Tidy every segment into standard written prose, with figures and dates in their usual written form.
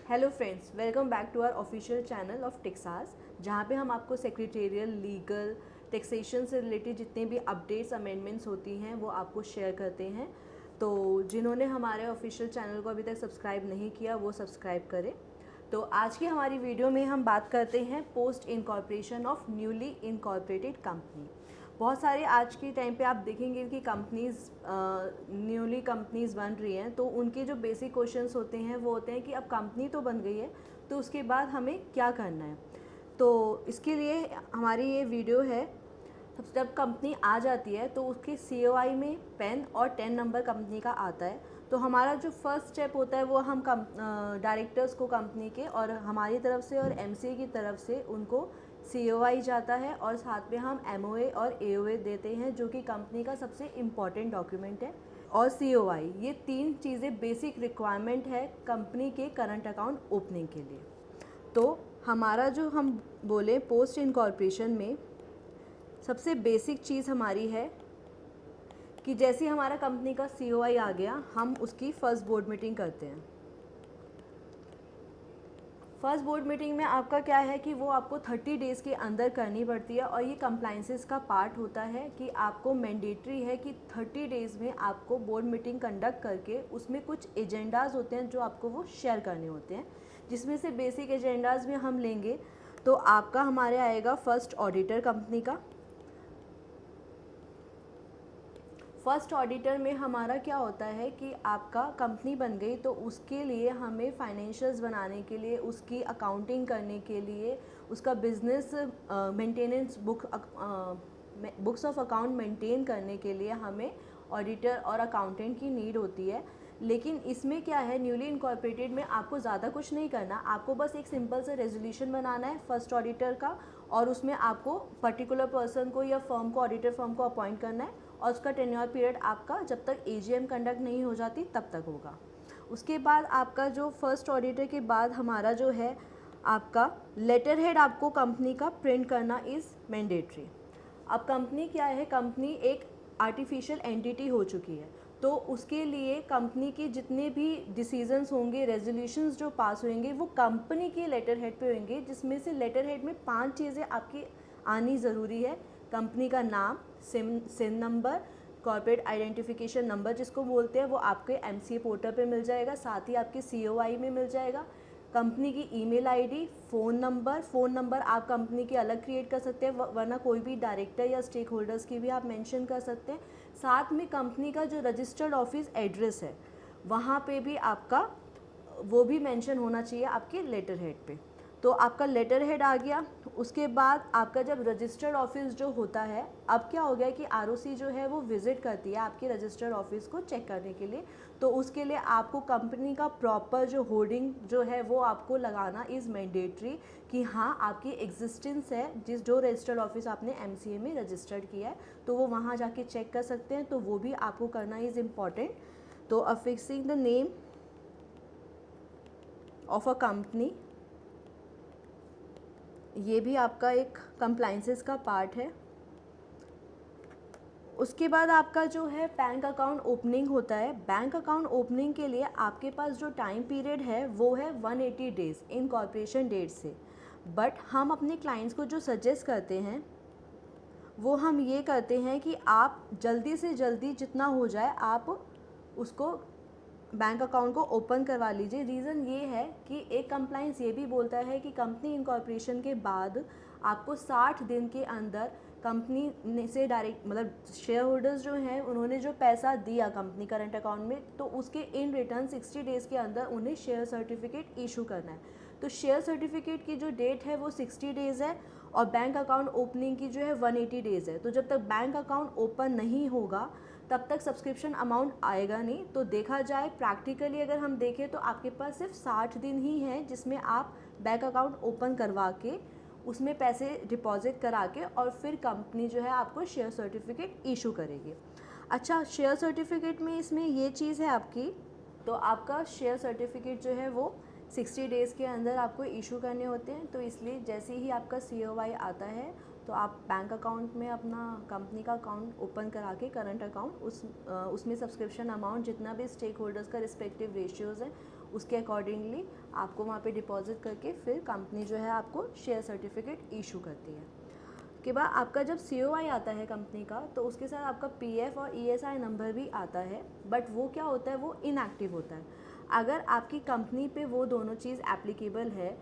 Hello friends, welcome back to our official channel of Texas, जहाँ पे हम आपको सेक्रेटेरियल, लीगल, टैक्सेशन से रिलेटेड जितने भी अपडेट्स, अमेंडमेंट्स होती हैं वो आपको शेयर करते हैं। तो जिन्होंने हमारे ऑफिशियल चैनल को अभी तक सब्सक्राइब नहीं किया वो सब्सक्राइब करें। तो आज की हमारी वीडियो में हम बात करते हैं post incorporation of newly incorporated company. बहुत सारे आज के टाइम पे आप देखेंगे कि कंपनीज़ न्यूली कंपनीज़ बन रही हैं, तो उनके जो बेसिक क्वेश्चंस होते हैं वो होते हैं कि अब कंपनी तो बन गई है तो उसके बाद हमें क्या करना है। तो इसके लिए हमारी ये वीडियो है। जब कंपनी आ जाती है तो उसके COI में पेन और 10 नंबर कंपनी का आता है। तो हमारा जो फर्स्ट स्टेप होता है वो हम डायरेक्टर्स को कंपनी के और हमारी तरफ से और MCA की तरफ से उनको COI जाता है और साथ में हम MOA और AOA देते हैं, जो कि कंपनी का सबसे इम्पॉर्टेंट डॉक्यूमेंट है। और COI, ये तीन चीज़ें बेसिक रिक्वायरमेंट है कंपनी के करंट अकाउंट ओपनिंग के लिए। तो हमारा जो हम बोले पोस्ट इनकॉर्पोरेशन में सबसे बेसिक चीज़ हमारी है कि जैसे हमारा कंपनी का COI आ गया, हम उसकी फ़र्स्ट बोर्ड मीटिंग करते हैं। फर्स्ट बोर्ड मीटिंग में आपका क्या है कि वो आपको 30 डेज़ के अंदर करनी पड़ती है और ये कंप्लाइंसेस का पार्ट होता है कि आपको मैंडेटरी है कि 30 डेज़ में आपको बोर्ड मीटिंग कंडक्ट करके उसमें कुछ एजेंडाज़ होते हैं जो आपको वो शेयर करने होते हैं, जिसमें से बेसिक एजेंडाज़ में हम लेंगे तो आपका हमारे आएगा फर्स्ट ऑडिटर कंपनी का। फर्स्ट ऑडिटर में हमारा क्या होता है कि आपका कंपनी बन गई तो उसके लिए हमें फाइनेंशियल्स बनाने के लिए, उसकी अकाउंटिंग करने के लिए, उसका business maintenance books of account maintain करने के लिए हमें ऑडिटर और अकाउंटेंट की नीड होती है। लेकिन इसमें क्या है, न्यूली इनकॉर्पोरेटेड में आपको ज़्यादा कुछ नहीं करना, आपको बस एक सिंपल सा रेजोल्यूशन बनाना है फर्स्ट ऑडिटर का और उसमें आपको पर्टिकुलर पर्सन को या फर्म को, ऑडिटर फर्म को अपॉइंट करना है और उसका टेन्योर पीरियड आपका जब तक AGM कंडक्ट नहीं हो जाती तब तक होगा। उसके बाद आपका जो फर्स्ट ऑडिटर के बाद हमारा जो है आपका लेटर हेड आपको कंपनी का प्रिंट करना इज़ मैंडेटरी। अब कंपनी क्या है, कंपनी एक आर्टिफिशियल एंटिटी हो चुकी है, तो उसके लिए कंपनी के जितने भी डिसीजंस होंगे, रेजोल्यूशंस जो पास होंगे वो कंपनी के लेटर हेड पे होंगे, जिसमें से लेटर हेड में 5 चीज़ें आपकी आनी ज़रूरी है। कंपनी का नाम, सिन नंबर, कॉर्पोरेट आइडेंटिफिकेशन नंबर जिसको बोलते हैं, वो आपके MCA पोर्टल पे मिल जाएगा, साथ ही आपके COI में मिल जाएगा। कंपनी की ईमेल आईडी, फ़ोन नंबर आप कंपनी के अलग क्रिएट कर सकते हैं, वरना कोई भी डायरेक्टर या स्टेक होल्डर्स की भी आप मेंशन कर सकते हैं। साथ में कंपनी का जो रजिस्टर्ड ऑफिस एड्रेस है वहाँ पे भी आपका वो भी मेंशन होना चाहिए आपके लेटर हेड पे। तो आपका लेटर हेड आ गया। उसके बाद आपका जब रजिस्टर्ड ऑफिस जो होता है, अब क्या हो गया कि ROC जो है वो विज़िट करती है आपके रजिस्टर्ड ऑफिस को चेक करने के लिए। तो उसके लिए आपको कंपनी का प्रॉपर जो होर्डिंग जो है वो आपको लगाना इज़ मैंडेटरी कि हाँ आपकी एग्जिस्टेंस है, जो रजिस्टर्ड ऑफिस आपने MCA में रजिस्टर्ड किया है तो वो वहाँ जाके चेक कर सकते हैं, तो वो भी आपको करना इज़ इम्पॉर्टेंट। तो affixing the name of a company, ये भी आपका एक कंप्लाइंसेस का पार्ट है। उसके बाद आपका जो है बैंक अकाउंट ओपनिंग होता है। बैंक अकाउंट ओपनिंग के लिए आपके पास जो टाइम पीरियड है वो है 180 डेज़ इनकॉर्पोरेशन डेट से। बट हम अपने क्लाइंट्स को जो सजेस्ट करते हैं वो हम ये करते हैं कि आप जल्दी से जल्दी जितना हो जाए आप उसको बैंक अकाउंट को ओपन करवा लीजिए। रीज़न ये है कि एक कंप्लाइंस ये भी बोलता है कि कंपनी इनकॉर्पोरेशन के बाद आपको 60 दिन के अंदर कंपनी से डायरेक्ट, मतलब शेयर होल्डर्स जो हैं उन्होंने जो पैसा दिया कंपनी करंट अकाउंट में, तो उसके इन रिटर्न 60 डेज़ के अंदर उन्हें शेयर सर्टिफिकेट इशू करना है। तो शेयर सर्टिफिकेट की जो डेट है वो 60 डेज़ है और बैंक अकाउंट ओपनिंग की जो है 180 डेज़ है। तो जब तक बैंक अकाउंट ओपन नहीं होगा तब तक सब्सक्रिप्शन अमाउंट आएगा नहीं। तो देखा जाए प्रैक्टिकली अगर हम देखें तो आपके पास सिर्फ 60 दिन ही हैं जिसमें आप बैंक अकाउंट ओपन करवा के उसमें पैसे डिपॉजिट करा के और फिर कंपनी जो है आपको शेयर सर्टिफिकेट इशू करेगी। अच्छा, शेयर सर्टिफिकेट में इसमें ये चीज़ है आपकी, तो आपका शेयर सर्टिफिकेट जो है वो 60 डेज़ के अंदर आपको इशू करने होते हैं। तो इसलिए जैसे ही आपका COI आता है तो आप बैंक अकाउंट में अपना कंपनी का अकाउंट ओपन करा के करंट अकाउंट उसमें सब्सक्रिप्शन अमाउंट जितना भी स्टेक होल्डर्स का रिस्पेक्टिव रेशियोज़ है उसके अकॉर्डिंगली आपको वहाँ पे डिपॉजिट करके फिर कंपनी जो है आपको शेयर सर्टिफिकेट इशू करती है। के बाद आपका जब COI आता है कंपनी का, तो उसके साथ आपका PF और ESI नंबर भी आता है, बट वो क्या होता है, वो इनएक्टिव होता है। अगर आपकी कंपनी पे वो दोनों चीज़ एप्लीकेबल है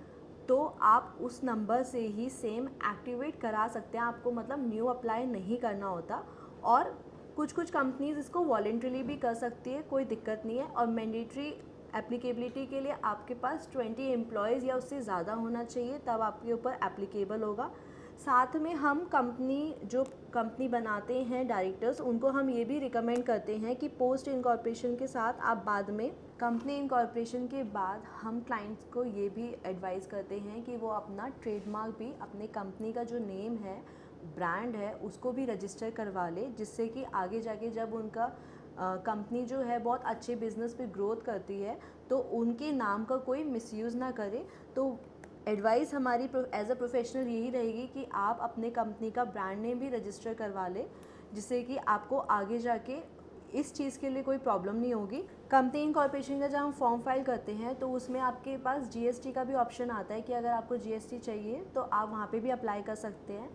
तो आप उस नंबर से ही सेम एक्टिवेट करा सकते हैं, आपको मतलब न्यू अप्लाई नहीं करना होता। और कुछ कुछ कंपनीज इसको वॉलेंट्रीली भी कर सकती है, कोई दिक्कत नहीं है। और मैंडेटरी एप्लीकेबिलिटी के लिए आपके पास 20 एम्प्लॉयज़ या उससे ज़्यादा होना चाहिए, तब आपके ऊपर एप्लीकेबल होगा। साथ में हम कंपनी बनाते हैं डायरेक्टर्स, उनको हम ये भी रिकमेंड करते हैं कि पोस्ट इनकॉर्पोरेशन के साथ आप बाद में कंपनी इनकॉर्पोरेशन के बाद हम क्लाइंट्स को ये भी एडवाइस करते हैं कि वो अपना ट्रेडमार्क भी, अपने कंपनी का जो नेम है, ब्रांड है, उसको भी रजिस्टर करवा ले, जिससे कि आगे जाके जब उनका कंपनी जो है बहुत अच्छे बिजनेस पे ग्रोथ करती है तो उनके नाम का कोई मिसयूज़ ना करे। तो एडवाइस हमारी एज अ प्रोफेशनल यही रहेगी कि आप अपने कंपनी का ब्रांड नेम भी रजिस्टर करवा लें, जिससे कि आपको आगे जाके इस चीज़ के लिए कोई प्रॉब्लम नहीं होगी। कंपनी इनकॉर्पोरेशन का जब हम फॉर्म फाइल करते हैं तो उसमें आपके पास GST का भी ऑप्शन आता है कि अगर आपको GST चाहिए तो आप वहाँ पे भी अप्लाई कर सकते हैं।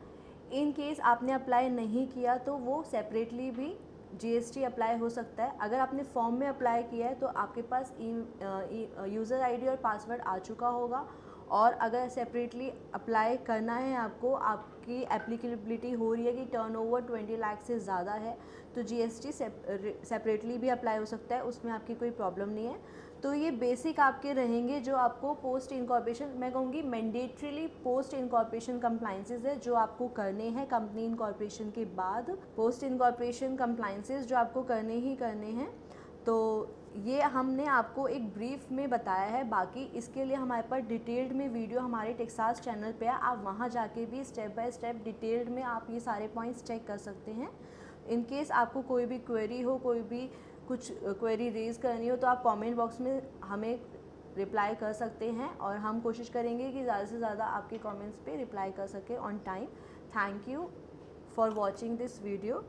इन केस आपने अप्लाई नहीं किया तो वो सेपरेटली भी GST अप्लाई हो सकता है। अगर आपने फॉर्म में अप्लाई किया है तो आपके पास यूज़र ID और पासवर्ड आ चुका होगा। और अगर सेपरेटली अप्लाई करना है आपको, आपकी एप्लीकेबिलिटी हो रही है कि टर्नओवर 20 लाख से ज़्यादा है, तो GST सेपरेटली भी अप्लाई हो सकता है, उसमें आपकी कोई प्रॉब्लम नहीं है। तो ये बेसिक आपके रहेंगे जो आपको पोस्ट इनकॉर्पोरेशन, मैं कहूँगी मैंडेटरीली पोस्ट इनकॉर्पोरेशन कंप्लाइंसेस है जो आपको करने हैं कंपनी इनकॉर्पोरेशन के बाद। पोस्ट इनकॉर्पोरेशन कंप्लाइंसेस जो आपको करने ही करने हैं। तो ये हमने आपको एक ब्रीफ में बताया है, बाकी इसके लिए हमारे पास डिटेल्ड में वीडियो हमारे टेक्सास चैनल पे है, आप वहाँ जाके भी स्टेप बाय स्टेप डिटेल्ड में आप ये सारे पॉइंट्स चेक कर सकते हैं। इन केस आपको कोई भी क्वेरी हो, कोई भी कुछ क्वेरी रेज करनी हो, तो आप कमेंट बॉक्स में हमें रिप्लाई कर सकते हैं और हम कोशिश करेंगे कि ज़्यादा से ज़्यादा आपके कमेंट्स पे रिप्लाई कर सकें on time. Thank you for watching this video.